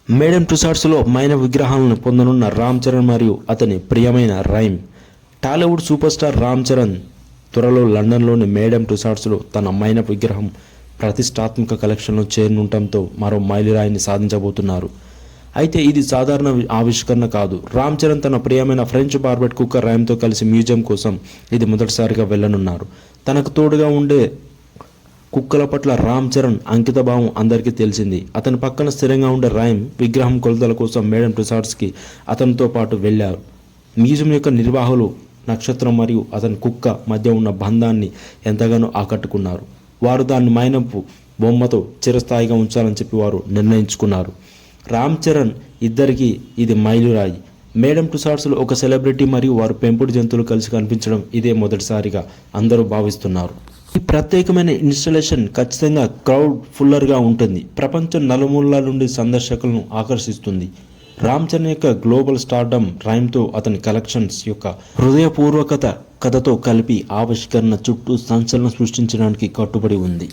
Madam టుసాడ్స్లో మైన విగ్రహాలను పొందనున్న రామ్ చరణ్ మరియు అతని ప్రియమైన rhyme. Tollywood super star Ram Charan త్వరలో లండన్లోని మేడమ్ టుసాడ్స్లో తన మైన విగ్రహం ప్రతిష్టాత్మక కలెక్షన్లో చేరనుండటంతో మరో మైలురాయిని సాధించబోతున్నారు. అయితే ఇది సాధారణ ఆవిష్కరణ కాదు. రామ్ చరణ్ తన ప్రియమైన ఫ్రెంచ్ బార్బెట్ కుక్క రైమ్తో కలిసి మ్యూజియం కోసం ఇది మొదటిసారిగా వెళ్ళనున్నారు. తనకు తోడుగా ఉండే కుక్కల పట్ల రామ్ చరణ్ అంకితభావం అందరికీ తెలిసింది. అతని పక్కన స్థిరంగా ఉండే రైమ్ విగ్రహం కొలతల కోసం మేడమ్ టుసాడ్స్కి అతనితో పాటు వెళ్లారు. మ్యూజియం యొక్క నిర్వాహకులు నక్షత్రం మరియు అతని కుక్క మధ్య ఉన్న బంధాన్ని ఎంతగానో ఆకట్టుకున్నారు. వారు దాన్ని మైనపు బొమ్మతో చిరస్థాయిగా ఉంచాలని చెప్పి వారు నిర్ణయించుకున్నారు. రామ్ చరణ్ ఇద్దరికి ఇది మైలురాయి. మేడమ్ టుసాడ్స్లో ఒక సెలబ్రిటీ మరియు వారు పెంపుడు జంతువులు కలిసి కనిపించడం ఇదే మొదటిసారిగా అందరూ భావిస్తున్నారు. ఈ ప్రత్యేకమైన ఇన్స్టాలేషన్ ఖచ్చితంగా క్రౌడ్ ఫుల్లర్గా ఉంటుంది. ప్రపంచం నలుమూలల నుండి సందర్శకులను ఆకర్షిస్తుంది. రామ్ చరణ్ యొక్క గ్లోబల్ స్టార్డమ్ రైమ్తో అతని కలెక్షన్స్ యొక్క హృదయపూర్వకత కథతో కలిపి ఆవిష్కరణ చుట్టూ సంచలనం సృష్టించడానికి కట్టుబడి ఉంది.